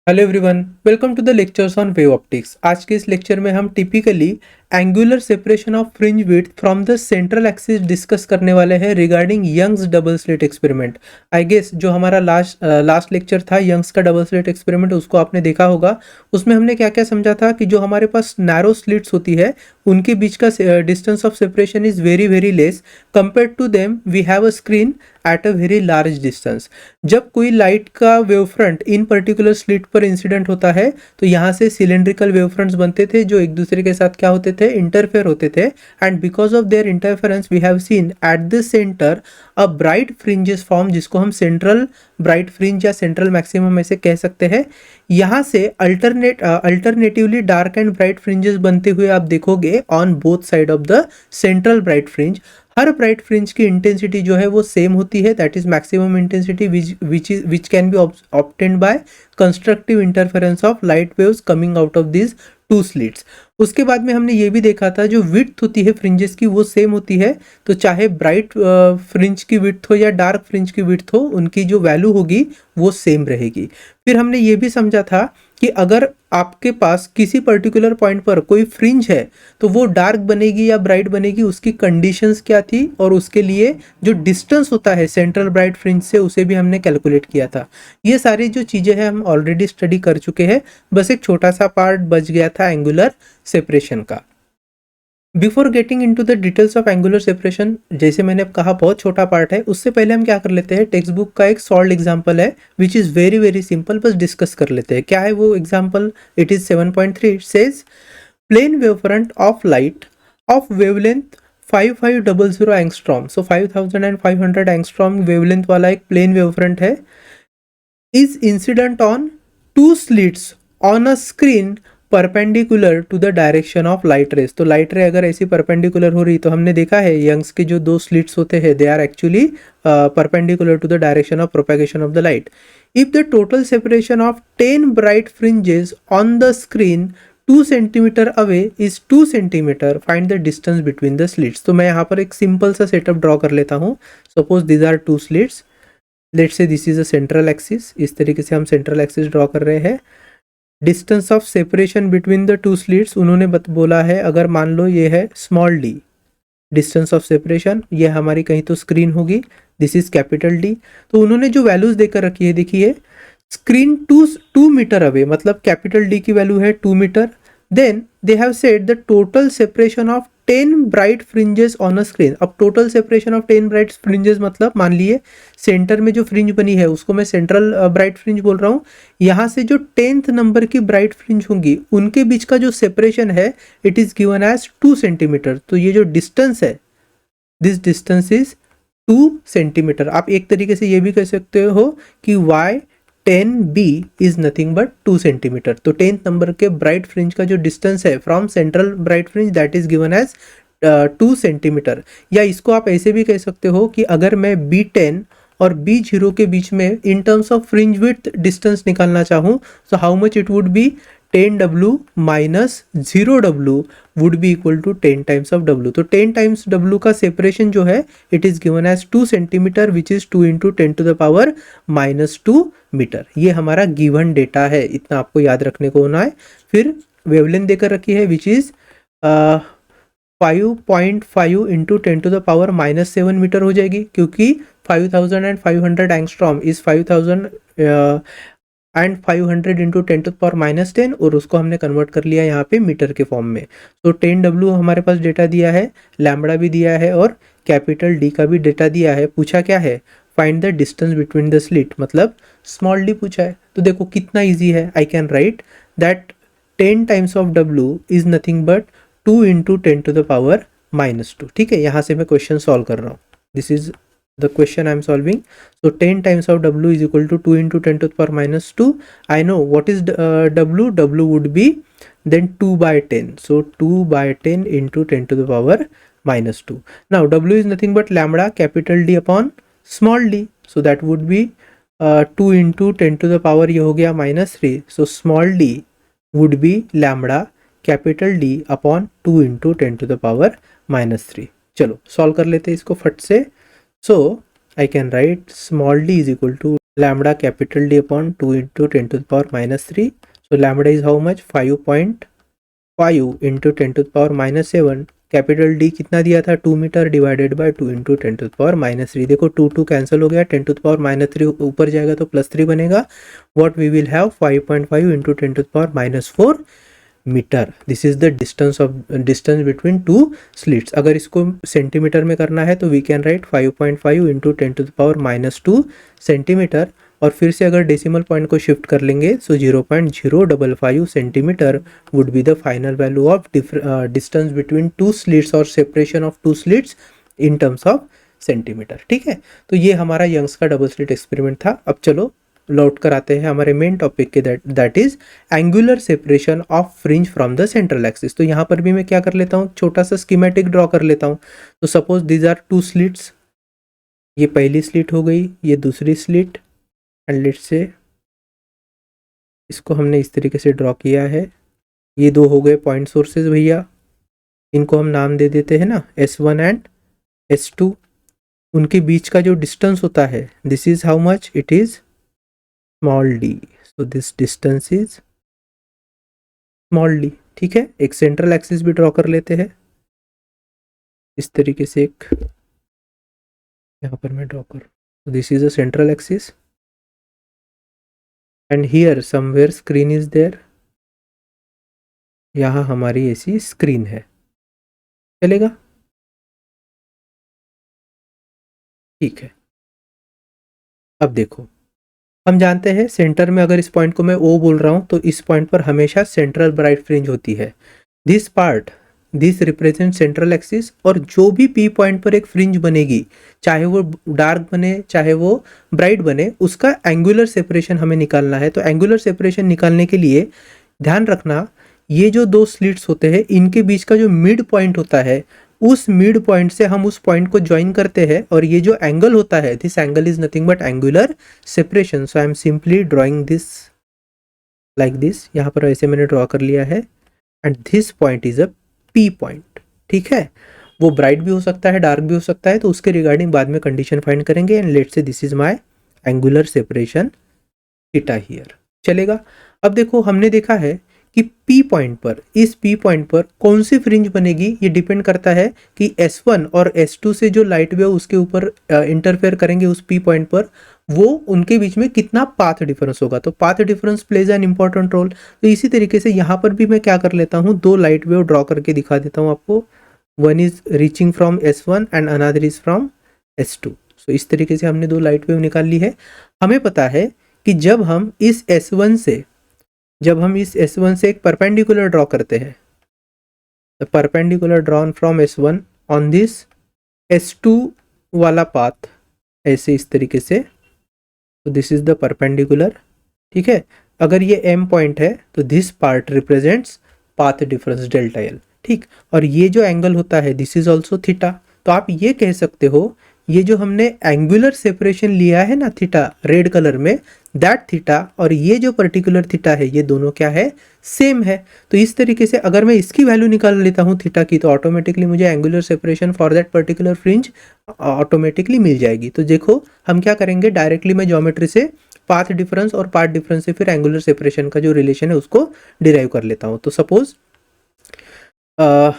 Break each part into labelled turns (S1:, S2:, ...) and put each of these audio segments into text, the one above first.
S1: Hello everyone, welcome to the lectures on wave optics. आज के इस लेक्चर में हम typically angular separation of fringe width from the central axis discuss करने वाले हैं regarding Young's double slit experiment. I guess जो हमारा लास्ट लेक्चर था यंग्स का डबल स्लिट एक्सपेरिमेंट, उसको आपने देखा होगा। उसमें हमने क्या क्या समझा था कि जो हमारे पास नैरो स्लिट्स होती है उनके बीच का distance of separation is very very less compare to them we have a screen at a very large distance. जब कोई लाइट का wave front in particular slit पर इंसिडेंट होता है तो यहाँ से सिलेंड्रिकल वेव फ्रंट्स बनते थे जो एक दूसरे के साथ क्या होते थे, इंटरफेयर होते थे। And because of their interference we have seen at the centre a bright fringes form, जिसको हम सेंट्रल ब्राइट फ्रिंज या सेंट्रल मैक्सिमम ऐसे कह सकते हैं। यहाँ से alternatively dark and bright fringes बनते हुए आप देखोगे on both side of the central bright fringe. हर ब्राइट फ्रिंज की इंटेंसिटी जो है वो सेम होती है, that is maximum intensity which can be obtained bye constructive interference of light waves coming out of this two slits. उसके बाद में हमने ये भी देखा था जो विड्थ होती है फ्रिंजेस की वो सेम होती है, तो चाहे ब्राइट फ्रिंज की विड्थ हो या डार्क फ्रिंज की विड्थ हो, उनकी जो वैल्यू होगी वो सेम रहेगी। फिर हमने ये भी समझा था कि अगर आपके पास किसी पर्टिकुलर पॉइंट पर कोई फ्रिंज है तो वो डार्क बनेगी या ब्राइट बनेगी, उसकी कंडीशंस क्या थी, और उसके लिए जो डिस्टेंस होता है सेंट्रल ब्राइट फ्रिंज से उसे भी हमने कैलकुलेट किया था। ये सारी जो चीज़ें हैं हम ऑलरेडी स्टडी कर चुके हैं, बस एक छोटा सा पार्ट बच गया था एंगुलर सेपरेशन का। Before getting into the details of angular separation, जैसे मैंने अब कहा बहुत छोटा पार्ट है, उससे पहले हम क्या कर लेते हैं, टेक्स्ट बुक का एक सॉल्व एग्जाम्पल है which is very very simple, बस डिस्कस कर लेते हैं। क्या है वो example? It is 7.3। It says plane wave front of light of wavelength 5500 angstrom, so 5500 angstrom wavelength वाला एक प्लेन वेव फ्रंट है, is incident on two slits on a screen perpendicular to the direction of light rays. तो light ray अगर ऐसी perpendicular हो रही, तो हमने देखा है यंग्स के जो दो स्लिट्स होते हैं they are actually perpendicular to the direction of propagation of the light. If the total separation of 10 bright fringes on the screen 2 centimetre away is 2 centimetre, find the distance between the slits. तो मैं यहाँ पर एक simple सा setup draw कर लेता हूँ। Suppose these are two slits, let's say this is a central axis. इस तरीके से हम सेंट्रल एक्सिस ड्रॉ कर रहे हैं। Distance of separation between the two slits उन्होंने बोला है, अगर मान लो ये है small D distance of separation, ये हमारी कहीं तो स्क्रीन होगी, दिस इज कैपिटल डी। तो उन्होंने जो वैल्यूज देकर रखी है देखिए, स्क्रीन 2 मीटर अवे, मतलब कैपिटल डी की वैल्यू है 2 metre. Then they have said the total separation of 10 bright fringes on a screen. अब total separation of 10 bright fringes मतलब मान लिए सेंटर में जो फ्रिंज बनी है उसको मैं सेंट्रल ब्राइट फ्रिंज बोल रहा हूँ। यहाँ से जो 10th नंबर की ब्राइट फ्रिंज होंगी उनके बीच का जो सेपरेशन है it is given as 2 centimetre. तो ये जो डिस्टेंस है, दिस डिस्टेंस इज 2 सेंटीमीटर। आप एक तरीके से ये भी कह सकते हो कि y10b is nothing but 2 centimetre. तो 10th नंबर के ब्राइट फ्रिंज का जो डिस्टेंस है from central bright fringe that is given as 2 centimetre. या इसको आप ऐसे भी कह सकते हो कि अगर मैं B10 और B0 के बीच में in terms of fringe width distance निकालना चाहूँ, तो how much it would be, 10W minus 0W would be equal to 10 times of W। तो 10 टाइम्स W का सेपरेशन जो है it is given as 2 centimetre which is 2 into 10 to the power -2 metre. ये हमारा given data है, इतना आपको याद रखने को होना है। फिर वेवलेंथ देकर रखी है which is 5.5 into 10 to the power -7 metre हो जाएगी, क्योंकि 5500 angstrom is 5000 and 500 into 10 to power -10, और उसको हमने कन्वर्ट कर लिया यहाँ पे मीटर के फॉर्म में। तो 10W हमारे पास डेटा दिया है, लैम्बडा भी दिया है और कैपिटल डी का भी डेटा दिया है। पूछा क्या है, find the distance between the slit, मतलब स्मॉल डी पूछा है। तो देखो कितना ईजी है, I can write that 10 times of W is nothing but 2 into 10 to the power -2। ठीक है, यहाँ से मैं क्वेश्चन सॉल्व कर रहा हूँ, this is the question I am solving. So 10 times of W is equal to 2 into 10 to the power -2. I know what is W. W would be then 2 by 10. So 2 by 10 into 10 to the power -2. Now W is nothing but lambda capital D upon small d. So that would be 2 into 10 to the power ये हो गया -3. So small d would be lambda capital D upon 2 into 10 to the power -3. चलो solve कर लेते हैं इसको फट से। So I can write small d is equal to lambda capital D upon 2 into 10 to the power minus 3. So lambda is how much? 5.5 into 10 to the power minus 7. Capital D कितना दिया था? 2 metre divided by 2 into 10 to the power minus 3. देखो 2 cancel हो गया, 10 to the power minus 3 ऊपर जाएगा तो plus 3 बनेगा. What we will have? 5.5 into 10 to the power minus 4 metre. This is the distance between two slits. अगर इसको centimetre में करना है तो we can write 5.5 into 10 to the power minus 2 centimetre. और फिर से अगर डेसिमल पॉइंट को शिफ्ट कर लेंगे so 0.055 centimetre would be the final value of distance between two slits और separation of two slits in terms of centimetre. ठीक है, तो ये हमारा यंग्स का डबल स्लिट एक्सपेरिमेंट था. अब चलो लौट कर आते हैं हमारे मेन टॉपिक के, that is angular separation of fringe from the central axis. तो यहाँ पर भी मैं क्या कर लेता हूँ, छोटा सा स्कीमेटिक ड्रॉ कर लेता हूँ. तो suppose these are two slits, ये पहली स्लिट हो गई, ये दूसरी स्लिट, एंड लेट्स से इसको हमने इस तरीके से ड्रॉ किया है. ये दो हो गए पॉइंट सोर्सेज भैया, इनको हम नाम दे देते हैं ना S1 एंड S2. उनके बीच का जो डिस्टेंस होता है, this is how much? It is small d. So this distance is small d. ठीक है, एक सेंट्रल एक्सिस भी ड्रॉ कर लेते हैं इस तरीके से. एक यहाँ पर मैं ड्रॉ करूँ, this is a central axis and here somewhere screen is there. यहाँ हमारी ऐसी स्क्रीन है, चलेगा? ठीक है. अब देखो, हम जानते हैं सेंटर में, अगर इस पॉइंट को मैं O बोल रहा हूँ तो इस पॉइंट पर हमेशा सेंट्रल ब्राइट फ्रिंज होती है. This part, this represent central axis. और जो भी P पॉइंट पर एक फ्रिंज बनेगी, चाहे वो डार्क बने चाहे वो ब्राइट बने, उसका एंगुलर सेपरेशन हमें निकालना है. तो एंगुलर सेपरेशन निकालने के लिए ध्यान रखना, ये जो दो स्लिट्स होते हैं इनके बीच का जो मिड पॉइंट होता है, उस मिड पॉइंट से हम उस पॉइंट को ज्वाइन करते हैं. और ये जो एंगल होता है, this angle is nothing but angular separation. So I M simply drawing this like this. यहाँ पर ऐसे मैंने ड्रॉ कर लिया है, and this point is a P point. ठीक है, वो ब्राइट भी हो सकता है, डार्क भी हो सकता है, तो उसके रिगार्डिंग बाद में कंडीशन फाइंड करेंगे. And let's say this is my angular separation theta here. चलेगा? अब देखो, हमने देखा है कि P पॉइंट पर, इस P पॉइंट पर कौन सी फ्रिंज बनेगी, ये डिपेंड करता है कि S1 और S2 से जो लाइट वेव उसके ऊपर इंटरफेयर करेंगे उस P पॉइंट पर, वो उनके बीच में कितना पाथ डिफरेंस होगा. तो path difference plays an important role. तो इसी तरीके से यहाँ पर भी मैं क्या कर लेता हूँ, दो लाइट वेव ड्रॉ करके दिखा देता हूँ आपको. One is reaching from S1 and another is from S2. सो इस तरीके से हमने दो लाइट वेव निकाल ली है. हमें पता है कि जब हम इस S1 से एक परपेंडिकुलर ड्रॉ करते हैं, the perpendicular drawn from S1 on this S2 वाला पाथ, ऐसे इस तरीके से. तो दिस इज द परपेंडिकुलर. ठीक है, अगर ये M पॉइंट है तो this part represents path difference delta L. ठीक, और ये जो एंगल होता है दिस इज ऑल्सो थीटा. तो आप ये कह सकते हो, ये जो हमने एंगुलर सेपरेशन लिया है ना थीटा रेड कलर में, दैट थीटा और ये जो पर्टिकुलर थीटा है, ये दोनों क्या है? सेम है. तो इस तरीके से अगर मैं इसकी वैल्यू निकाल लेता हूँ थीटा की, तो ऑटोमेटिकली मुझे angular separation for that particular fringe automatically मिल जाएगी. तो देखो हम क्या करेंगे, डायरेक्टली मैं ज्योमेट्री से पाथ डिफरेंस और पाथ डिफरेंस से फिर एंगुलर सेपरेशन का जो रिलेशन है उसको डिराइव कर लेता हूँ. तो suppose I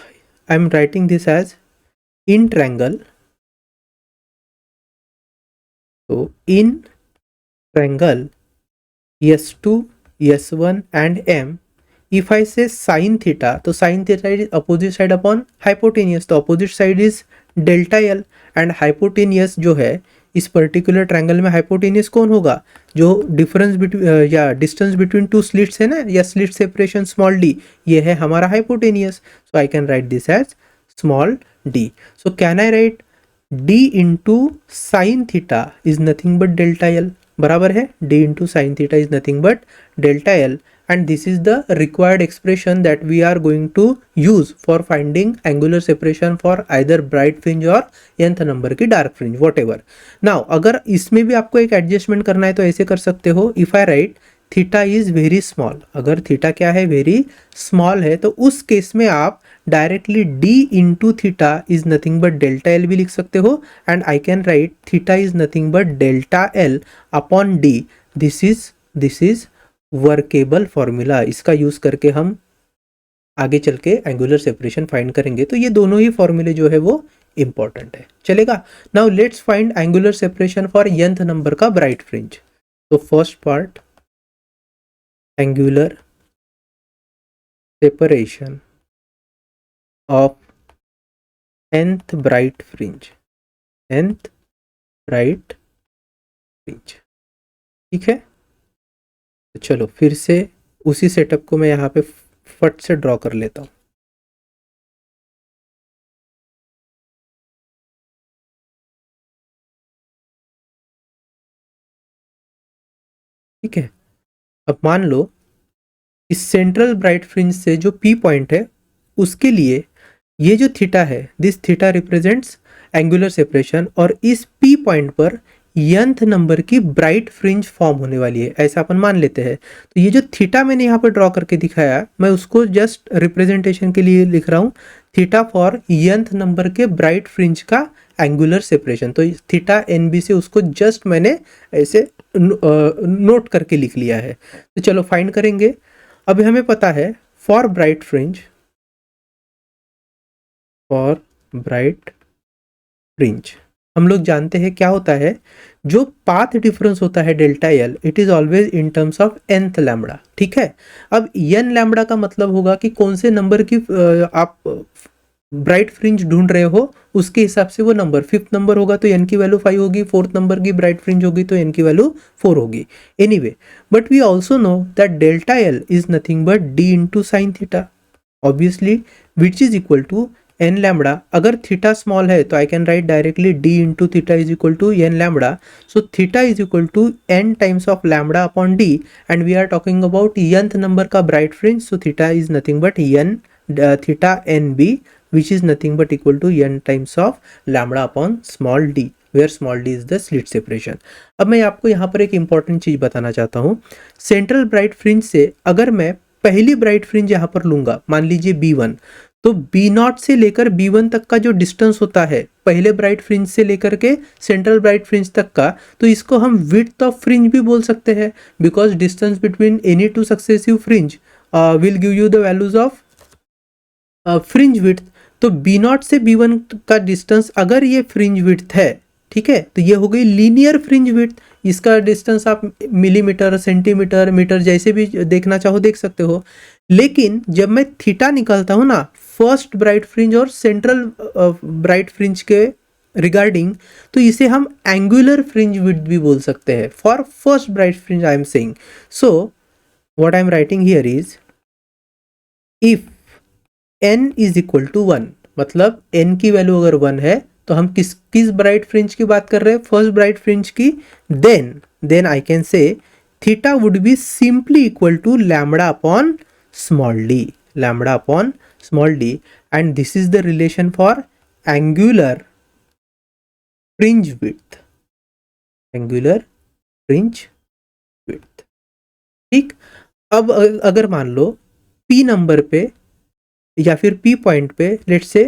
S1: am writing this as in triangle. तो in triangle S2, S1 and M, if I say sin theta, तो sin theta is opposite side upon hypotenuse. तो opposite side is delta L and hypotenuse जो है इस particular triangle में hypotenuse कौन होगा? जो डिफरेंस बिटवीन या डिस्टेंस बिटवीन टू स्लिट्स है ना, या स्लिट सेपरेशन स्मॉल d, ये है हमारा hypotenuse. So I can write this as small d. So can I write d into sine theta is nothing but delta L. बराबर है, d into sine theta is nothing but delta L. and this is the required expression that we are going to use for finding angular separation for either bright fringe or nth number की dark fringe, whatever. now अगर इसमें भी आपको एक adjustment करना है तो ऐसे कर सकते हो, if I write theta is very small, अगर थीटा क्या है? वेरी स्मॉल है, तो उस केस में आप directly d into theta is nothing but delta L भी लिख सकते हो, and I can write theta is nothing but delta L upon D. This is workable formula. इसका यूज करके हम आगे चल के एंगुलर सेपरेशन फाइंड करेंगे, तो ये दोनों ही फॉर्मूले जो है वो इंपॉर्टेंट है, चलेगा। Now let's find angular separation for nth number का ब्राइट फ्रिंज। तो first part, angular separation of nth bright fringe, nth bright fringe, ठीक है। तो चलो फिर से उसी सेटअप को मैं यहाँ पे फट से ड्रॉ कर लेता हूँ। ठीक है, अब मान लो इस सेंट्रल ब्राइट फ्रिंज से जो पी पॉइंट है उसके लिए ये जो थीटा है, this theta represents angular separation, और इस पी पॉइंट पर nth नंबर की ब्राइट फ्रिंज फॉर्म होने वाली है, ऐसा अपन मान लेते हैं। तो ये जो थीटा मैंने यहाँ पर ड्रॉ करके दिखाया, मैं उसको जस्ट रिप्रेजेंटेशन के लिए लिख रहा हूँ, थीटा फॉर nth नंबर के ब्राइट फ्रिंज का एंगुलर सेपरेशन। तो थीटा एन बी से उसको जस्ट मैंने ऐसे नोट करके लिख लिया है। तो चलो फाइंड करेंगे। अभी हमें पता है for bright fringe, for bright fringe हम लोग जानते हैं क्या होता है, जो पाथ डिफरेंस होता है delta L, it is always in terms of nth lambda, ठीक है। अब n लैम्बडा का मतलब होगा कि कौन से नंबर की आप ब्राइट फ्रिंज ढूंढ रहे हो, उसके हिसाब से वो नंबर, फिफ्थ नंबर होगा तो n की वैल्यू 5 होगी, फोर्थ नंबर की ब्राइट फ्रिंज होगी तो n की वैल्यू 4 होगी। Anyway, but we also know that delta L is nothing but d into sine theta, obviously, which is equal to n lambda. अगर थीटा स्मॉल है तो I can write directly d into theta is equal to n lambda. So theta is equal to n times of lambda upon d, and we are talking about nth number का bright fringe, so theta is nothing but n theta N B, which is nothing but equal to n times of lambda upon small d, where small d is the slit separation। अब मैं आपको यहाँ पर एक important चीज बताना चाहता हूँ। सेंट्रल ब्राइट फ्रिंज से अगर मैं पहली ब्राइट फ्रिंज यहाँ पर लूंगा, मान लीजिए B1, तो B0 से लेकर B1 तक का जो डिस्टेंस होता है पहले ब्राइट फ्रिंज से लेकर के सेंट्रल ब्राइट फ्रिंज तक का, तो इसको हम विड्थ ऑफ फ्रिंज भी बोल सकते हैं, because distance between any two successive fringe will give you the values of fringe width. तो B0 से B1 का डिस्टेंस अगर ये फ्रिंज विड्थ है, ठीक है, तो ये हो गई लीनियर फ्रिंज विड्थ। इसका डिस्टेंस आप मिलीमीटर, सेंटीमीटर, मीटर जैसे भी देखना चाहो देख सकते हो। लेकिन जब मैं थीटा निकालता हूँ ना फर्स्ट ब्राइट फ्रिंज और सेंट्रल ब्राइट फ्रिंज के रिगार्डिंग, तो इसे हम एंगुलर फ्रिंज विड्थ भी बोल सकते हैं for first bright fringe I am saying. So what I am writing here is, if n is equal to 1, मतलब n की वैल्यू अगर 1 है तो हम किस ब्राइट फ्रिंज की बात कर रहे हैं, फर्स्ट ब्राइट फ्रिंज की, then I can say theta would be simply equal to lambda upon small d, lambda upon small d, and this is the relation for angular fringe width, angular fringe width, ठीक। अब अगर मान लो p number पे या फिर P point पे let's say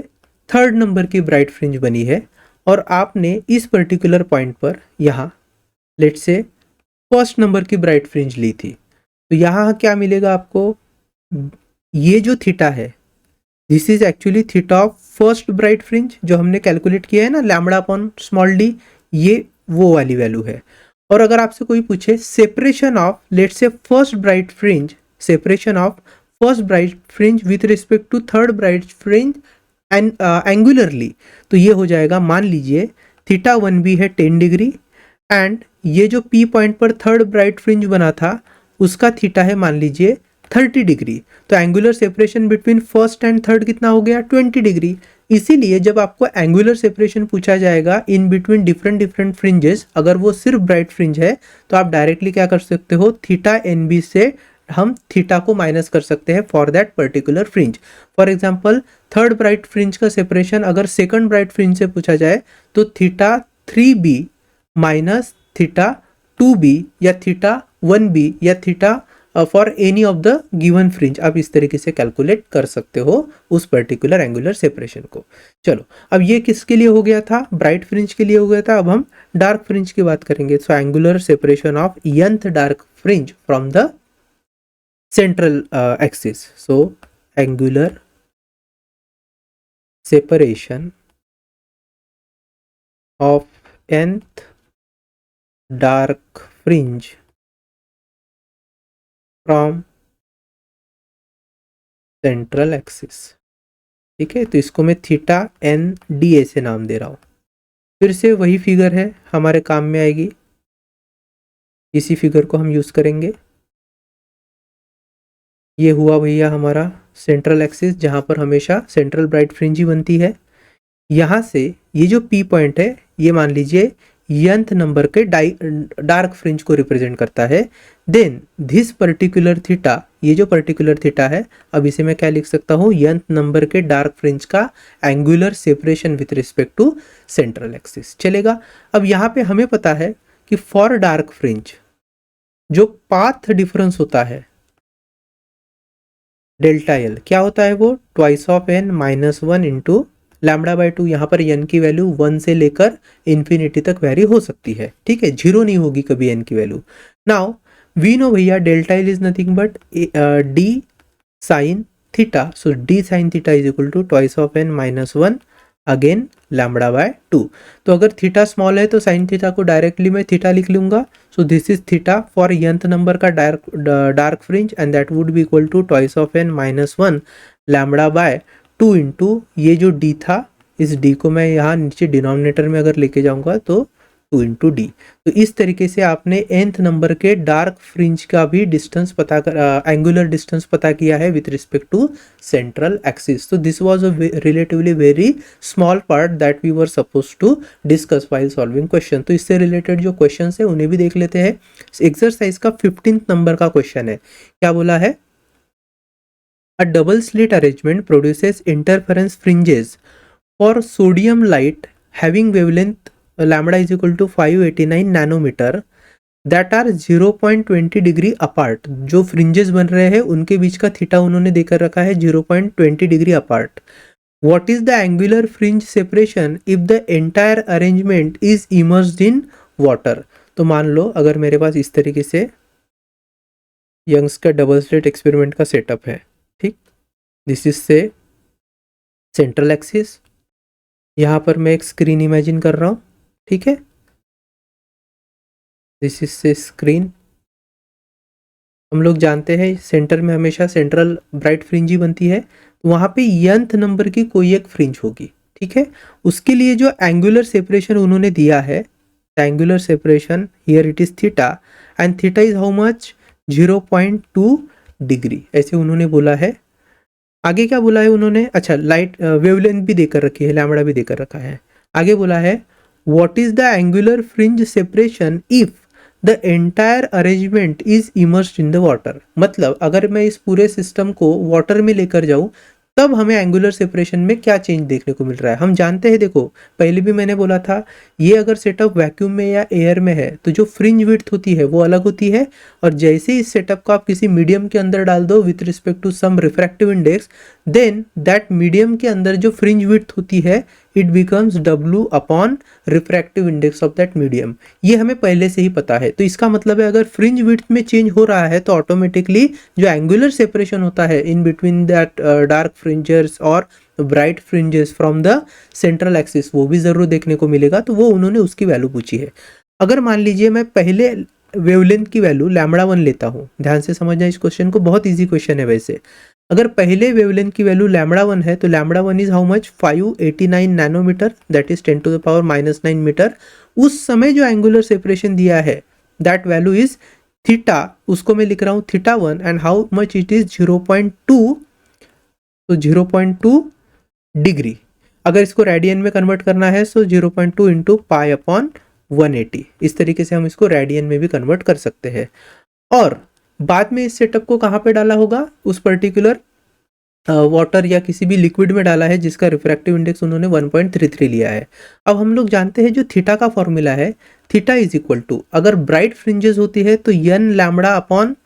S1: third number की bright fringe बनी है, और आपने इस पर्टिकुलर पॉइंट पर यहाँ लेट्स से फर्स्ट नंबर की ब्राइट फ्रिंज ली थी, तो यहाँ क्या मिलेगा आपको, ये जो थीटा है this is actually theta of first bright fringe जो हमने कैलकुलेट किया है ना, लैम्बडा अपॉन स्मॉल डी, ये वो वाली वैल्यू है। और अगर आपसे कोई पूछे separation of let's say first bright fringe, separation of first bright fringe with respect to third bright fringe and angularly, तो ये हो जाएगा, मान लीजिए थीटा 1b है 10 डिग्री, एंड ये जो पी पॉइंट पर थर्ड ब्राइट फ्रिंज बना था उसका थीटा है मान लीजिए 30 डिग्री, तो angular separation between first and third कितना हो गया, 20 डिग्री। इसीलिए जब आपको एंगुलर सेपरेशन पूछा जाएगा इन बिटवीन डिफरेंट फ्रिंजेस, अगर वो सिर्फ ब्राइट फ्रिंज है तो आप डायरेक्टली क्या कर सकते हो, थीटा एन बी से हम थीटा को माइनस कर सकते हैं for that particular fringe. For example third bright fringe का सेपरेशन अगर सेकंड ब्राइट फ्रिंज से पूछा जाए तो theta 3b minus theta 2b या थीटा 1b या theta for any of the given fringe. आप इस तरीके से कैलकुलेट कर सकते हो उस पर्टिकुलर एंगुलर सेपरेशन को। चलो, अब ये किसके लिए हो गया था? ब्राइट फ्रिंज के लिए हो गया था। अब हम डार्क फ्रिंज की बात करेंगे। So angular separation of nth dark fringe from the central axis. So angular separation of nth dark fringe from central axis। ठीक है, तो इसको मैं थीटा एन डी ए से नाम दे रहा हूं। फिर से वही फिगर है, हमारे काम में आएगी। इसी फिगर को हम यूज करेंगे। ये हुआ भैया हमारा सेंट्रल एक्सिस, जहां पर हमेशा सेंट्रल ब्राइट फ्रिंज ही बनती है। यहां से ये जो पी पॉइंट है, ये मान लीजिए nth नंबर के डार्क फ्रिंज को रिप्रेजेंट करता है। देन दिस पर्टिकुलर थीटा, ये जो पर्टिकुलर थीटा है, अब इसे मैं क्या लिख सकता हूँ? nth नंबर के डार्क फ्रिंज का angular separation with respect to central axis. चलेगा। अब यहाँ पे हमें पता है कि फॉर डार्क फ्रिंज जो पाथ डिफरेंस होता है डेल्टा एल, क्या होता है वो? Twice of N minus one into lambda by two. यहाँ पर एन की वैल्यू 1 से लेकर इन्फिनिटी तक वेरी हो सकती है। ठीक है, जीरो नहीं होगी कभी एन की वैल्यू। नाउ वी नो भैया delta L is nothing but d sine theta. So d sine theta is equal to twice of N minus one again lambda by two. तो अगर थीटा स्मॉल है तो sine theta को directly मैं theta लिख लूंगा। So this is theta for nth number का dark fringe and that would be equal to twice of N minus one lambda by two into ये जो डी था, इस डी को मैं यहाँ नीचे डिनोमिनेटर में अगर लेके जाऊंगा तो 2 इंटू डी। तो इस तरीके से आपने nth नंबर के डार्क फ्रिंज का भी डिस्टेंस पता कर एंगुलर डिस्टेंस पता किया है with respect to central axis. तो this was a relatively very small part that we were suppose to discuss while solving question. तो इससे रिलेटेड जो क्वेश्चन है उन्हें भी देख लेते हैं। एक्सरसाइज का 15th नंबर का क्वेश्चन है। क्या बोला है? A double slit arrangement produces interference fringes for sodium light having wavelength lambda is equal to 589 nanometer that are 0.20 degree apart. जो फ्रिंजेस बन रहे हैं उनके बीच का थीटा उन्होंने देकर रखा है 0.20 degree apart. What is the angular fringe separation if the entire arrangement is immersed in water? तो मान लो अगर मेरे पास इस तरीके से यंग्स का डबल स्लिट एक्सपेरिमेंट का सेटअप है। ठीक, दिस इज से सेंट्रल एक्सिस, यहाँ पर मैं एक स्क्रीन इमेजिन कर रहा हूँ। ठीक है, दिस इज से स्क्रीन। हम लोग जानते हैं सेंटर में हमेशा सेंट्रल ब्राइट फ्रिंज ही बनती है, तो वहाँ पे nth नंबर की कोई एक फ्रिंज होगी। ठीक है, उसके लिए जो एंगुलर सेपरेशन उन्होंने दिया है, angular separation here it is theta and theta is how much? 0.2 degree, ऐसे उन्होंने बोला है। आगे क्या बोला है उन्होंने? अच्छा, लाइट वेवलेंथ भी देकर रखी है, लैम्बडा भी देकर रखा है। आगे बोला है what is the angular fringe separation if the entire arrangement is immersed in the water. मतलब अगर मैं इस पूरे सिस्टम को वाटर में लेकर जाऊं तब हमें एंगुलर सेपरेशन में क्या चेंज देखने को मिल रहा है। हम जानते हैं, देखो पहले भी मैंने बोला था, ये अगर सेटअप वैक्यूम में या एयर में है तो जो फ्रिंज विड्थ होती है वो अलग होती है, और जैसे ही इस सेटअप को आप किसी मीडियम के अंदर डाल दो with respect to some refractive index, then that medium के अंदर जो फ्रिंज विड्थ होती है it becomes W upon refractive index of that medium. ये हमें पहले से ही पता है। तो इसका मतलब है अगर फ्रिंज विड्थ में चेंज हो रहा है तो ऑटोमेटिकली जो एंगुलर सेपरेशन होता है in between that dark fringes और bright fringes from the central axis वो भी जरूर देखने को मिलेगा। तो वो उन्होंने उसकी वैल्यू पूछी है। अगर मान लीजिए मैं पहले वेवलेंथ की वैल्यू लैम्बडा वन लेता हूँ, ध्यान से समझना इस क्वेश्चन को, बहुत ईजी क्वेश्चन है वैसे। अगर पहले वेवलेंथ की वैल्यू लैम्बडा वन है तो lambda one is how much? 589 nanometre, that is 10 to the power -9 metre. उस समय जो एंगुलर सेपरेशन दिया है दैट वैल्यू इज थीटा, उसको मैं लिख रहा हूँ theta one, and how much it is 0.2, तो 0.2 डिग्री। अगर इसको रेडियन में कन्वर्ट करना है सो 0.2 इंटू पाई अपॉन 180, इस तरीके से हम इसको रेडियन में भी कन्वर्ट कर सकते हैं। और बाद में इस सेटअप को कहाँ पे डाला होगा? उस पर्टिकुलर वाटर या किसी भी लिक्विड में डाला है जिसका रिफ्रैक्टिव इंडेक्स उन्होंने 1.33 लिया है। अब हम लोग जानते हैं जो थीटा का फॉर्मूला है, थीटा इज इक्वल टू, अगर ब्राइट फ्रिंजेस होती है तो n lambda upon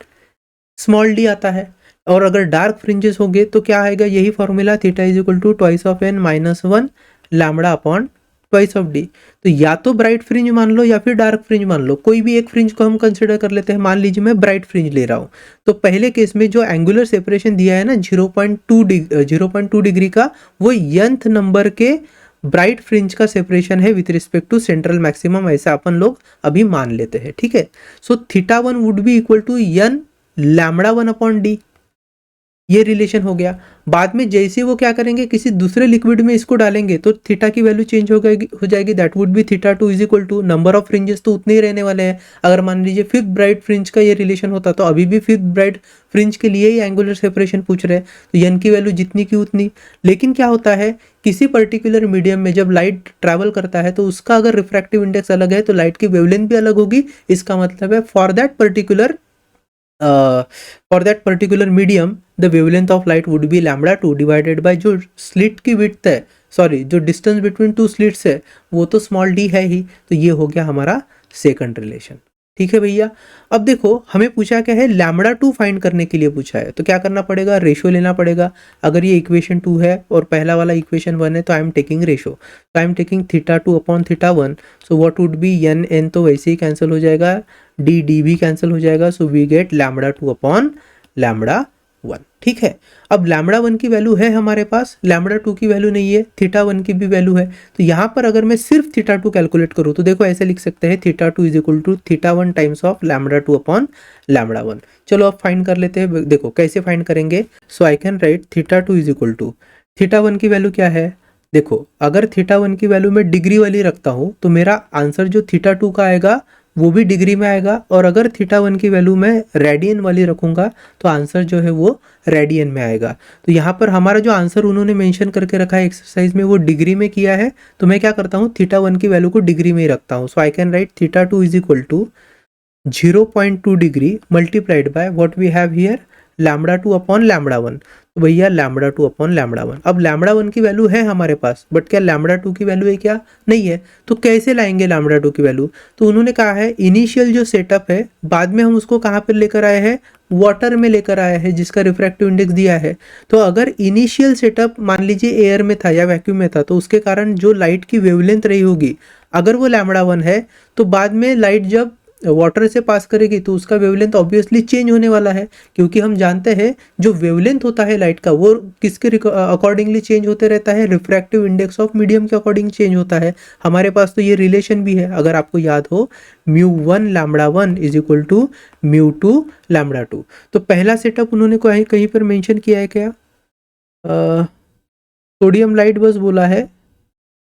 S1: small D आता है। और अगर डार्क फ्रिंजेस होंगे तो क्या आएगा, यही formula, theta is equal to twice of N minus one lambda upon twice of d. तो या तो ब्राइट फ्रिंज मान लो या फिर डार्क फ्रिंज मान लो, कोई भी एक फ्रिंज को हम कंसिडर कर लेते हैं। मान लीजिए मैं ब्राइट फ्रिंज ले रहा हूँ, तो पहले केस में जो एंगुलर सेपरेशन दिया है ना 0.2 डिग्री का, वो nth नंबर के ब्राइट फ्रिंज का सेपरेशन है with respect to central maximum, ऐसा अपन लोग अभी मान लेते हैं, ठीक है। So theta one would be equal to n lambda one upon d, ये रिलेशन हो गया। बाद में जैसे वो क्या करेंगे, किसी दूसरे लिक्विड में इसको डालेंगे तो थीटा की वैल्यू चेंज हो जाएगी, that would be theta two is equal to, number of fringes तो उतने ही रहने वाले हैं। अगर मान लीजिए फिफ्थ ब्राइट फ्रिंज का ये रिलेशन होता तो अभी भी फिफ्थ ब्राइट फ्रिंज के लिए ही एंगुलर सेपरेशन पूछ रहे हैं, तो एन की वैल्यू जितनी की उतनी। लेकिन क्या होता है, किसी पर्टिकुलर मीडियम में जब लाइट ट्रैवल करता है तो उसका अगर रिफ्रैक्टिव इंडेक्स अलग है तो लाइट की वेवलेंथ भी अलग होगी। इसका मतलब है for that particular medium the wavelength of light would be lambda two divided by जो स्लिट की विड्थ है, सॉरी जो डिस्टेंस बिटवीन टू स्लिट्स है वो तो स्मॉल डी है ही। तो ये हो गया हमारा सेकंड रिलेशन, ठीक है भैया। अब देखो हमें पूछा क्या है, लैम्बडा टू फाइंड करने के लिए पूछा है, तो क्या करना पड़ेगा, रेशो लेना पड़ेगा। अगर ये इक्वेशन 2 है और पहला वाला इक्वेशन 1 है तो आई एम टेकिंग रेशो, तो I am taking theta two upon theta one. So what would be N N, तो वैसे ही कैंसिल हो जाएगा, डी डी भी कैंसिल हो जाएगा। So we get lambda two upon lambda one, ठीक है। अब लैम्बडा वन की वैल्यू है हमारे पास, लैम्बडा टू की वैल्यू नहीं है, थीटा वन की भी वैल्यू है। तो यहाँ पर अगर मैं सिर्फ थीटा टू कैलकुलेट करूँ तो देखो ऐसे लिख सकते हैं, theta two is equal to theta one times of lambda two upon lambda one. चलो अब फाइंड कर लेते हैं, देखो कैसे फाइंड करेंगे। So I can write theta two is equal to, theta one की वैल्यू क्या है, देखो अगर थीटा वन की वैल्यू मैं डिग्री वाली रखता हूँ तो मेरा आंसर जो थीटा टू का आएगा वो भी डिग्री में आएगा, और अगर थीटा वन की वैल्यू मैं रेडियन वाली रखूंगा तो आंसर जो है वो रेडियन में आएगा। तो यहाँ पर हमारा जो आंसर उन्होंने मेंशन करके रखा है एक्सरसाइज में वो डिग्री में किया है, तो मैं क्या करता हूँ थीटा वन की वैल्यू को डिग्री में ही रखता हूँ। So I can write theta two is equal to 0.2 degree multiplied by what we have here lambda two upon lambda one. तो भैया lambda two upon lambda one, अब लैम्बडा वन की वैल्यू है हमारे पास, बट क्या लैम्बडा टू की value है क्या, नहीं है। तो कैसे लाएंगे लैम्बडा टू की वैल्यू, तो उन्होंने कहा है इनिशियल जो सेटअप है बाद में हम उसको कहाँ पर लेकर आए हैं, वाटर में लेकर आया है जिसका रिफ्रैक्टिव इंडेक्स दिया है। तो अगर इनिशियल सेटअप मान लीजिए एयर में था या वैक्यूम में था तो उसके कारण जो लाइट की वेवलेंथ रही होगी, अगर वो लैम्बडा वन है तो बाद में लाइट जब वाटर से पास करेगी तो उसका वेवलेंथ ऑब्वियसली चेंज होने वाला है, क्योंकि हम जानते हैं जो वेवलेंथ होता है लाइट का वो किसके अकॉर्डिंगली चेंज होते रहता है, रिफ्रैक्टिव इंडेक्स ऑफ मीडियम के अकॉर्डिंग चेंज होता है। हमारे पास तो ये रिलेशन भी है, अगर आपको याद हो, mu one lambda one is equal to mu two lambda two. तो पहला सेटअप उन्होंने कहीं कहीं पर मेंशन किया है क्या, सोडियम लाइट बस बोला है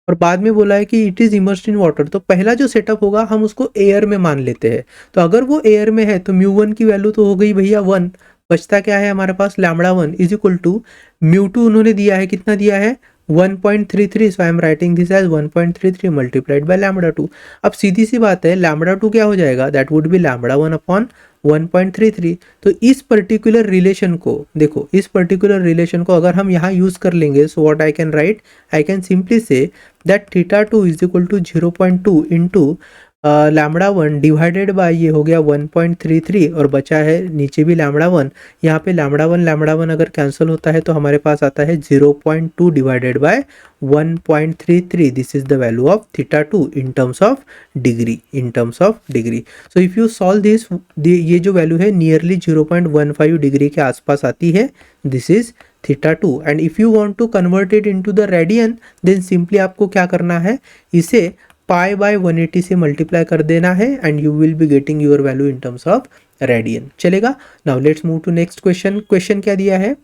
S1: और बाद में बोला है कि it is immersed in water. तो पहला जो सेटअप होगा हम उसको एयर में मान लेते हैं, तो अगर वो एयर में है तो म्यू वन की वैल्यू तो हो गई भैया वन, बचता क्या है हमारे पास lambda one is equal to mu two, उन्होंने दिया है कितना दिया है 1.33, so I am writing this as 1.33 multiplied by lambda two. अब सीधी सी बात है लैम्बडा टू क्या हो जाएगा, that would B lambda one upon 1.33। तो इस पर्टिकुलर रिलेशन को देखो, इस पर्टिकुलर रिलेशन को अगर हम यहाँ यूज कर लेंगे, so what I can write, I can simply say that theta two is equal to 0.2 into lambda one divided by ये हो गया 1.33 और बचा है नीचे भी लैम्बडा वन। यहाँ पे लैम्बडा वन अगर कैंसिल होता है तो हमारे पास आता है 0.2 divided by 1.33, this is the value of theta two in terms of degree, in terms of degree. So if you solve this, ये जो वैल्यू है नियरली 0.15 डिग्री के आसपास आती है, this is theta two. And if you want to convert it into the radian then simply आपको क्या करना है, इसे पाई बाय 180 से मल्टीप्लाई कर देना है and you will be getting your value in terms of radian. चलेगा। Now let's move to next question. Question क्या दिया है,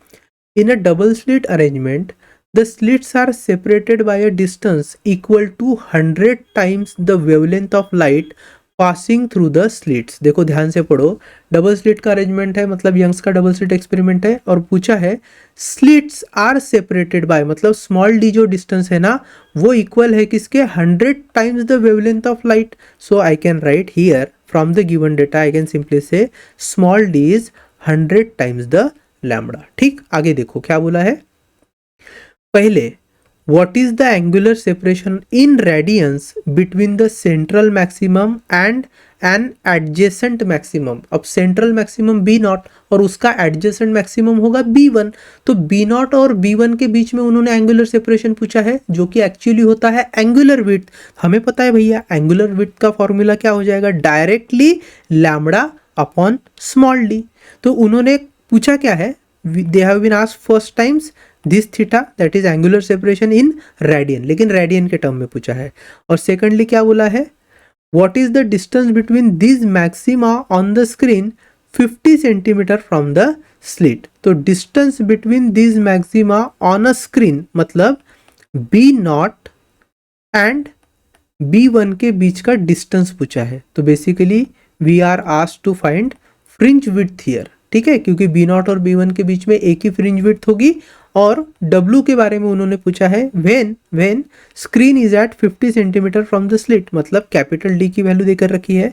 S1: in a double slit arrangement the slits are separated by a distance equal to 100 times the wavelength of light passing through the slits. देखो ध्यान से पढ़ो, double slit का arrangement है, मतलब यंग्स का डबल स्लिट एक्सपेरिमेंट है, और पूछा है स्लिट्स आर सेपरेटेड बाय, मतलब स्मॉल डी जो डिस्टेंस है ना वो इक्वल है किसके, 100 times the wavelength of light. So I can write here from the given data I can simply say small d is 100 times the lambda. ठीक, आगे देखो क्या बोला है, पहले what is the angular separation in radians between the central maximum and an adjacent maximum. अब central maximum B naught और उसका एडजेसेंट मैक्सिमम होगा बी वन, तो बी नॉट और बी वन के बीच में उन्होंने एंगुलर सेपरेशन पूछा है जो कि एक्चुअली होता है एंगुलर विड्थ। हमें पता है भैया एंगुलर विड्थ का फॉर्मूला क्या हो जाएगा, directly lambda upon small d. तो उन्होंने पूछा क्या है, they have been asked first times this theta that is angular separation in radian, लेकिन रेडियन के टर्म में पूछा है। और सेकंडली क्या बोला है, what is the distance between this maxima on the screen 50 centimetre from the slit. तो distance between this maxima on a screen मतलब b naught and b one के बीच का डिस्टेंस पूछा है। तो basically we are asked to find fringe width here, ठीक है, क्योंकि बी नॉट और बी वन के बीच में एक ही फ्रिंज विड्थ होगी। और W के बारे में उन्होंने पूछा है when screen is at 50 centimetre from the slit, मतलब कैपिटल D की वैल्यू देकर रखी है।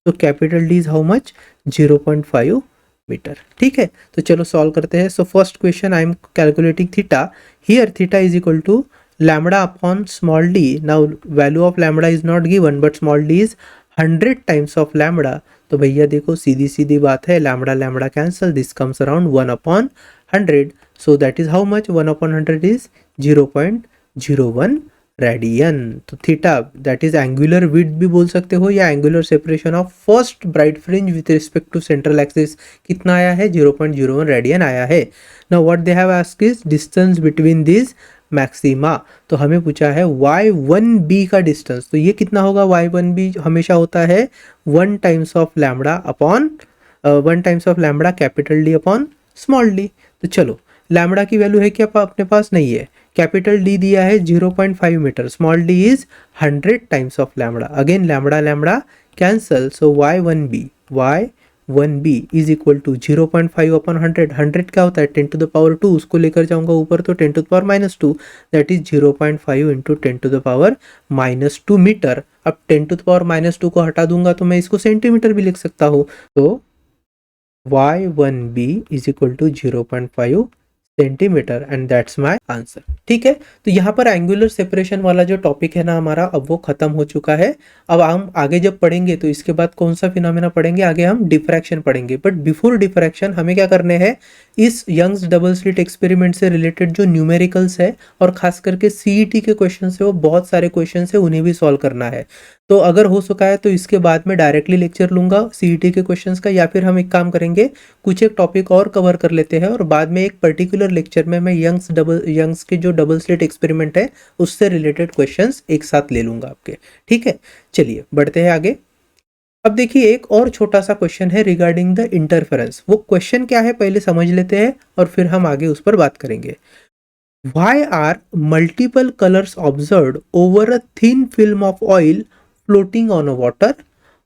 S1: तो capital D is how much, 0.5 metre, ठीक है। तो चलो सॉल्व करते हैं। So first question I am calculating theta, here theta is equal to lambda upon small d। Now value of lambda is not given but small d is 100 times of lambda. तो भैया देखो सीधी सीधी बात है, lambda lambda cancel, this comes around 1/100। So that is how much, 1/100 is 0.01 radian. तो theta that is angular width भी बोल सकते हो या angular separation of first bright fringe with respect to central axis कितना आया है, 0.01 रेडियन आया है। Now what they have asked is distance between this maxima. तो हमें पूछा है y1b का डिस्टेंस, तो ये कितना होगा, y1b हमेशा होता है 1 times of lambda upon 1 times of lambda capital D upon small d। तो चलो लैम्बडा की वैल्यू है क्या अपने पास, नहीं है, कैपिटल D दिया है 0.5 मीटर, small d is 100 times of lambda, again lambda lambda cancel. So y1b is equal to 0.5 upon 100, 100 क्या होता है 10 टू द पावर 2, उसको लेकर जाऊंगा ऊपर तो 10 to the power -2, that is 0.5 into 10 to the power -2 metre. अब 10 टू द पावर -2 को हटा दूंगा तो मैं इसको सेंटीमीटर भी लिख सकता हूँ। तो y1b is equal to 0.5 centimetre and that's my answer, ठीक है। तो यहाँ पर एंगुलर सेपरेशन वाला जो टॉपिक है ना हमारा, अब वो खत्म हो चुका है। अब हम आगे जब पढ़ेंगे तो इसके बाद कौन सा फिनोमेना पढ़ेंगे, आगे हम डिफ्रैक्शन पढ़ेंगे। बट बिफोर डिफ्रैक्शन हमें क्या करने हैं, इस यंग्स डबल स्लिट एक्सपेरिमेंट से रिलेटेड जो न्यूमेरिकल्स है और खास करके CET के क्वेश्चन है, वो बहुत सारे क्वेश्चन है, उन्हें भी सॉल्व करना है। तो अगर हो सका है तो इसके बाद में डायरेक्टली लेक्चर लूंगा CET के क्वेश्चंस का, या फिर हम एक काम करेंगे कुछ एक टॉपिक और कवर कर लेते हैं और बाद में एक पर्टिकुलर लेक्चर में मैं यंग्स के जो डबल स्लिट एक्सपेरिमेंट है उससे रिलेटेड क्वेश्चंस एक साथ ले लूंगा आपके, ठीक है। चलिए बढ़ते हैं आगे। अब देखिए एक और छोटा सा क्वेश्चन है रिगार्डिंग द इंटरफेरेंस। वो क्वेश्चन क्या है पहले समझ लेते हैं और फिर हम आगे उस पर बात करेंगे। Why are multiple colors observed over a thin film of oil floating on a water?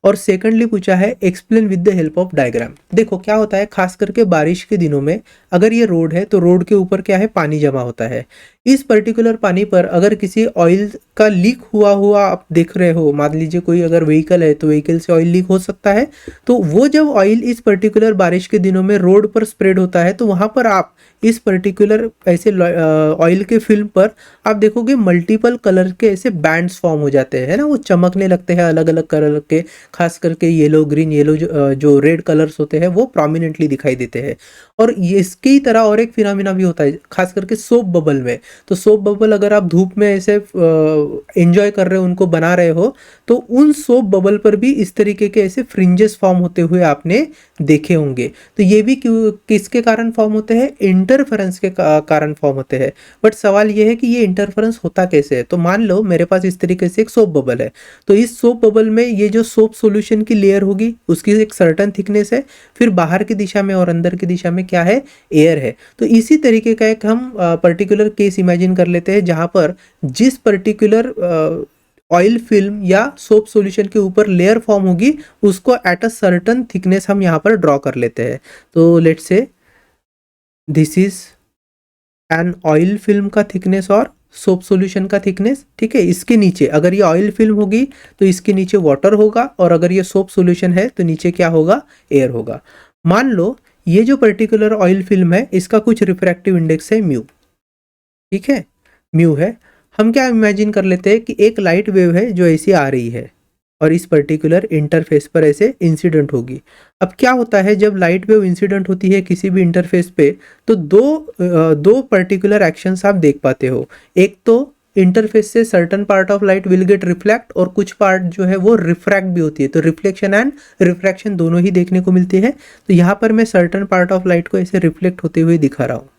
S1: और सेकंडली पूछा है explain with the help of diagram. देखो क्या होता है, खास करके बारिश के दिनों में अगर ये रोड है तो रोड के ऊपर क्या है, पानी जमा होता है। इस पर्टिकुलर पानी पर अगर किसी ऑयल का लीक हुआ आप देख रहे हो, मान लीजिए कोई अगर व्हीकल है तो व्हीकल से ऑयल लीक हो सकता है। तो वो जब ऑयल इस पर्टिकुलर बारिश के दिनों में रोड पर स्प्रेड होता है तो वहां पर आप इस पर्टिकुलर ऐसे ऑयल के फिल्म पर आप देखोगे मल्टीपल कलर के ऐसे बैंड्स फॉर्म हो जाते हैं ना, वो चमकने लगते हैं अलग अलग कलर के, खास करके येलो ग्रीन येलो जो रेड कलर्स होते हैं वो प्रोमिनेंटली दिखाई देते हैं। और इसकी ही तरह और एक फिनोमिना भी होता है खास करके सोप बबल में। तो सोप बबल अगर आप धूप में ऐसे एंजॉय कर रहे हो, उनको बना रहे हो, तो उन सोप बबल पर भी इस तरीके के ऐसे फ्रिंजेस फॉर्म होते हुए आपने देखे होंगे। तो ये भी किसके कारण फॉर्म होते हैं, इंटरफेरेंस के कारण फॉर्म होते हैं। बट सवाल ये है कि ये इंटरफेरेंस होता कैसे है। तो मान लो मेरे पास इस तरीके से एक सोप बबल है, तो इस सोप बबल में ये जो सोप सॉल्यूशन की लेयर होगी उसकी एक सर्टेन थिकनेस है, फिर बाहर की दिशा में और अंदर की दिशा में क्या है, एयर है। तो इसी तरीके का एक हम पर्टिकुलर केस इमेजिन कर लेते हैं जहां पर जिस पर्टिकुलर ऑयल फिल्म या सोप सॉल्यूशन के ऊपर लेयर फॉर्म होगी उसको एट अ सर्टेन थिकनेस हम यहाँ पर ड्रॉ कर लेते हैं। तो let's say this is an oil film का थिकनेस और सोप सॉल्यूशन का थिकनेस, ठीक है। इसके नीचे अगर ये ऑयल फिल्म होगी तो इसके नीचे वाटर होगा, और अगर ये सोप सॉल्यूशन है तो नीचे क्या होगा, एयर होगा। मान लो ये जो पर्टिकुलर ऑयल फिल्म है इसका कुछ रिफ्रैक्टिव इंडेक्स है म्यू, ठीक है, म्यू है। हम क्या इमेजिन कर लेते हैं कि एक लाइट वेव है जो ऐसी आ रही है और इस पर्टिकुलर इंटरफेस पर ऐसे इंसिडेंट होगी। अब क्या होता है जब लाइट वेव इंसिडेंट होती है किसी भी इंटरफेस पे, तो दो पर्टिकुलर एक्शंस आप देख पाते हो। एक तो इंटरफेस से certain part of light will get reflect और कुछ पार्ट जो है वो रिफ्रैक्ट भी होती है, तो रिफ्लेक्शन एंड रिफ्रैक्शन दोनों ही देखने को मिलती है। तो यहाँ पर मैं सर्टन पार्ट ऑफ लाइट को ऐसे रिफ्लेक्ट होते हुए दिखा रहा हूँ।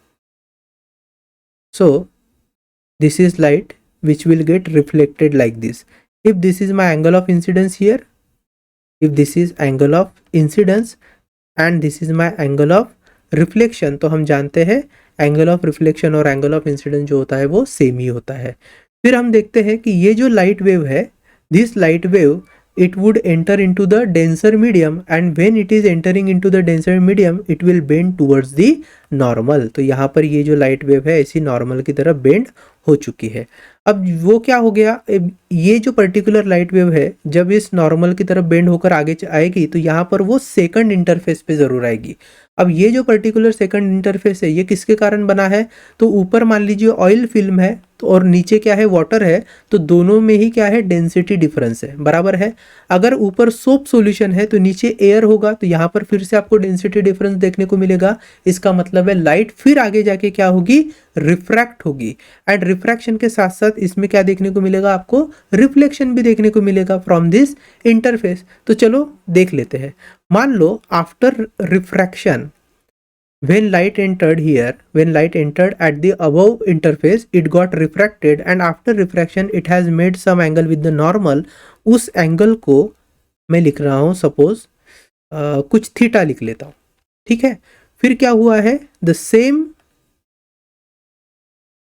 S1: सो this is light which will get reflected like this. If this is my angle of incidence here, if this is angle of incidence and this is my angle of reflection, तो हम जानते हैं angle of reflection और angle of incidence जो होता है वो same ही होता है। फिर हम देखते हैं कि ये जो लाइट वेव है, this light wave it would enter into the denser medium and when it is entering into the denser medium it will bend towards the normal। तो यहाँ पर ये जो लाइट वेव है ऐसी नॉर्मल की तरफ बेंड हो चुकी है। अब वो क्या हो गया, ये जो पर्टिकुलर लाइट वेव है जब इस नॉर्मल की तरफ बेंड होकर आगे आएगी तो यहाँ पर वो सेकंड इंटरफेस पे जरूर आएगी। अब ये जो पर्टिकुलर सेकंड इंटरफेस है ये किसके कारण बना है, तो ऊपर मान लीजिए ऑयल फिल्म है तो और नीचे क्या है वाटर है, तो दोनों में ही क्या है डेंसिटी डिफरेंस है, बराबर है। अगर ऊपर सोप सॉल्यूशन है तो नीचे एयर होगा, तो यहाँ पर फिर से आपको डेंसिटी डिफरेंस देखने को मिलेगा। इसका मतलब है लाइट फिर आगे जाके क्या होगी, रिफ्रैक्ट होगी। एंड रिफ्रैक्शन के साथ साथ इसमें क्या देखने को मिलेगा, आपको रिफ्लेक्शन भी देखने को मिलेगा फ्रॉम दिस इंटरफेस। तो चलो देख लेते हैं। मान लो after refraction when light entered at the above interface it got refracted and after refraction it has made some angle with the normal। उस एंगल को मैं लिख रहा हूं सपोज कुछ थीटा लिख लेता हूं, ठीक है। फिर क्या हुआ है, the same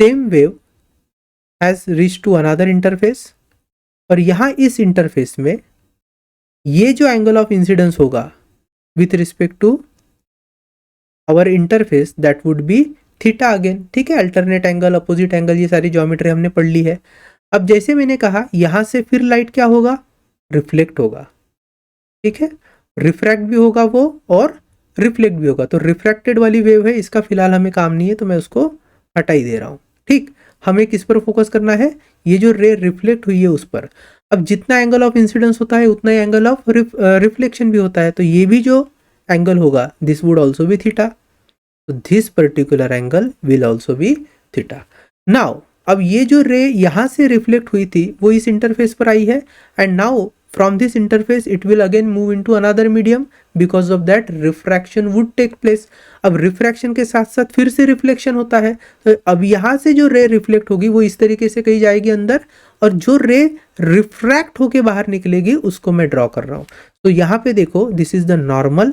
S1: wave has reach to another interface और यहां इस इंटरफेस में ये जो एंगल ऑफ इंसिडेंस होगा with respect to our interface that would be theta again, ठीक है। अल्टरनेट एंगल, अपोजिट एंगल, ये सारी ज्योमेट्री हमने पढ़ ली है। अब जैसे मैंने कहा यहां से फिर लाइट क्या होगा, रिफ्लेक्ट होगा, ठीक है। रिफ्रैक्ट भी होगा वो और रिफ्लेक्ट भी होगा। तो रिफ्रैक्टेड वाली वेव है, इसका फिलहाल हमें काम नहीं है तो मैं उसको हटा ही दे रहा हूं, ठीक। हमें किस पर फोकस करना है, ये जो रे रिफ्लेक्ट हुई है उस पर। अब जितना एंगल ऑफ इंसिडेंस होता है उतना ही एंगल ऑफ रिफ्लेक्शन भी होता है, तो ये भी जो एंगल होगा this would also be theta. तो this particular angle will also be theta. Now अब ये जो रे यहां से रिफ्लेक्ट हुई थी वो इस इंटरफेस पर आई है and now from this interface it will again move into another medium, because of that refraction would take place. अब रिफ्रैक्शन के साथ साथ फिर से रिफ्लेक्शन होता है, तो अब यहां से जो रे रिफ्लेक्ट होगी वो इस तरीके से कहीं जाएगी अंदर और जो रे रिफ्रैक्ट होके बाहर निकलेगी उसको मैं ड्रॉ कर रहा हूं। तो यहां पे देखो दिस इज द नॉर्मल,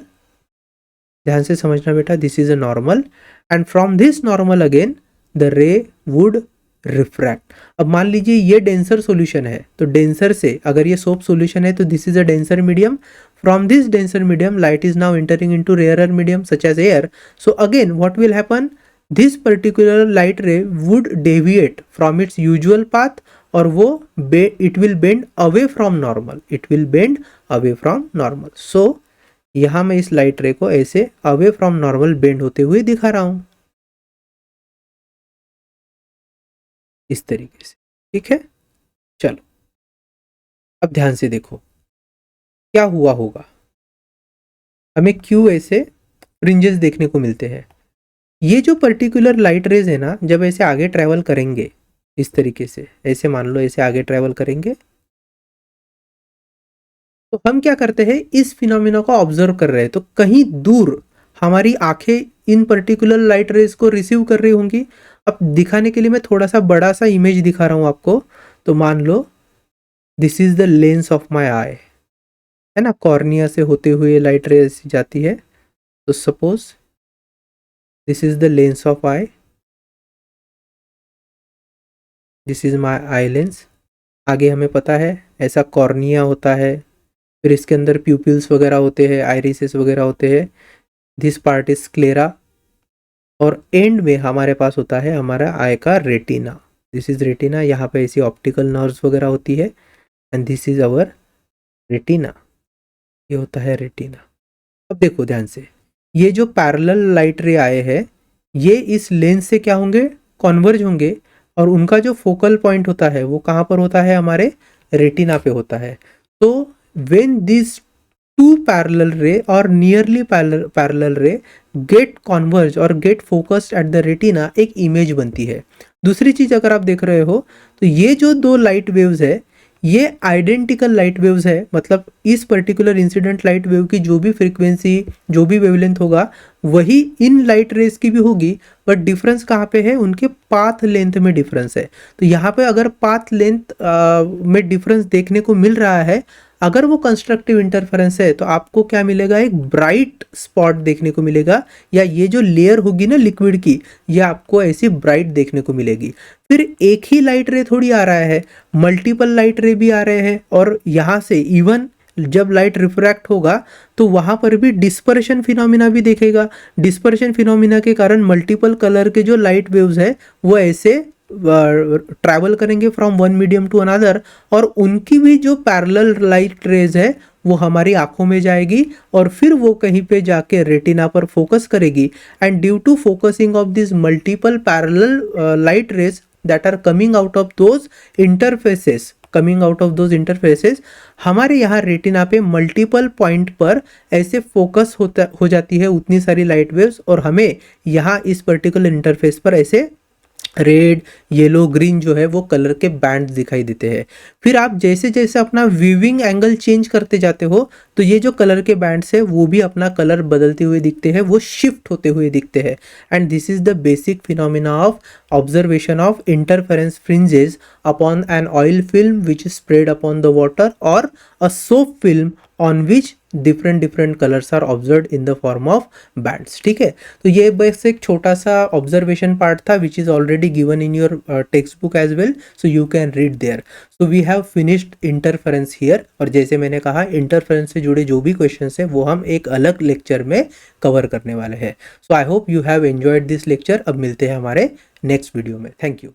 S1: ध्यान से समझना बेटा, this is a normal and from this normal again the रे वुड रिफ्रैक्ट। अब मान लीजिए ये डेंसर सॉल्यूशन है, तो डेंसर से अगर ये सोप सॉल्यूशन है तो this is a denser medium. From this denser medium light is now entering into rarer medium such as air. So again what will happen, this particular light ray would deviate from its usual path और वो it will bend away from normal, it will bend away from normal. So यहां मैं इस light रे को ऐसे away from normal bend होते हुए दिखा रहा हूं इस तरीके से, ठीक है। चलो अब ध्यान से देखो क्या हुआ होगा, हमें क्यों ऐसे फ्रिंजेस देखने को मिलते हैं। ये जो पर्टिकुलर लाइट रेज है ना, जब ऐसे आगे ट्रेवल करेंगे इस तरीके से, ऐसे मान लो ऐसे आगे ट्रेवल करेंगे तो हम क्या करते हैं, इस फिनोमिना को ऑब्जर्व कर रहे हैं, तो कहीं दूर हमारी आंखें इन पर्टिकुलर लाइट रेज को रिसीव कर रही होंगी। अब दिखाने के लिए मैं थोड़ा सा बड़ा सा इमेज दिखा रहा हूं आपको। तो मान लो this is the lens of my eye, है ना, कॉर्निया से होते हुए लाइट रेज जाती है। तो suppose this is the lens of I, this is my eye lens. आगे हमें पता है ऐसा कॉर्निया होता है, फिर इसके अंदर प्यूपिल्स वगैरह होते हैं, आयरिसेस वगैरह होते हैं। दिस पार्ट इज स्क्लेरा और एंड में हमारे पास होता है हमारा आई का रेटिना, दिस इज रेटिना। यहाँ पे ऐसी ऑप्टिकल नर्व्स वगैरह होती है and this is our retina, ये होता है रेटिना। अब देखो ध्यान से, ये जो पैरेलल लाइट रे आए हैं ये इस लेंस से क्या होंगे, कॉन्वर्ज होंगे और उनका जो फोकल पॉइंट होता है वो कहाँ पर होता है, हमारे रेटिना पे होता है। तो व्हेन दिस टू पैरेलल रे और नियरली पैरेलल रे गेट कॉन्वर्ज और get focused at the retina, एक इमेज बनती है। दूसरी चीज अगर आप देख रहे हो तो ये जो दो लाइट वेव्स है ये आइडेंटिकल लाइट वेव्स है, मतलब इस पर्टिकुलर इंसिडेंट लाइट वेव की जो भी फ्रीक्वेंसी, जो भी वेवलेंथ होगा वही इन लाइट रेज की भी होगी, बट डिफरेंस कहाँ पे है, उनके पाथ लेंथ में डिफरेंस है। तो यहाँ पे अगर पाथ लेंथ में डिफरेंस देखने को मिल रहा है, अगर वो कंस्ट्रक्टिव इंटरफेरेंस है तो आपको क्या मिलेगा, एक ब्राइट स्पॉट देखने को मिलेगा, या ये जो लेयर होगी ना लिक्विड की, ये आपको ऐसी ब्राइट देखने को मिलेगी। फिर एक ही लाइट रे थोड़ी आ रहा है, मल्टीपल लाइट रे भी आ रहे हैं, और यहाँ से इवन जब लाइट रिफ्रैक्ट होगा तो वहाँ पर भी डिस्पर्शन फिनोमिना भी देखेगा। डिस्पर्शन फिनोमिना के कारण मल्टीपल कलर के जो लाइट वेव्स है वो ऐसे ट्रैवल करेंगे from one medium to another, और उनकी भी जो पैरेलल लाइट रेज है वो हमारी आंखों में जाएगी और फिर वो कहीं पे जाके रेटिना पर फोकस करेगी। And due to focusing of this multiple parallel light rays that are coming out of those interfaces, हमारे यहाँ रेटिना पे मल्टीपल पॉइंट पर ऐसे फोकस हो जाती है उतनी सारी लाइट वेव्स, और हमें यहाँ इस पर्टिकुलर इंटरफेस पर ऐसे रेड, येलो, ग्रीन जो है वो कलर के बैंड दिखाई देते हैं। फिर आप जैसे जैसे अपना व्यूइंग एंगल चेंज करते जाते हो तो ये जो कलर के बैंड्स है वो भी अपना कलर बदलते हुए दिखते हैं, वो शिफ्ट होते हुए दिखते हैं। And this is the basic phenomena of observation of interference fringes upon an oil film which is spread upon the water और a soap film on which different colours are observe in the form of bands. ठीक है, तो ये बस एक छोटा सा observation part था which is already given in your text book as well, so you can read there. So we have finished interference here, और जैसे मैंने कहा इंटरफेरेंस से जुड़े जो भी क्वेश्चंस है वो हम एक अलग लेक्चर में कवर करने वाले हैं। So I hope you have enjoyed this lecture. अब मिलते हैं हमारे नेक्स्ट वीडियो में। Thank you.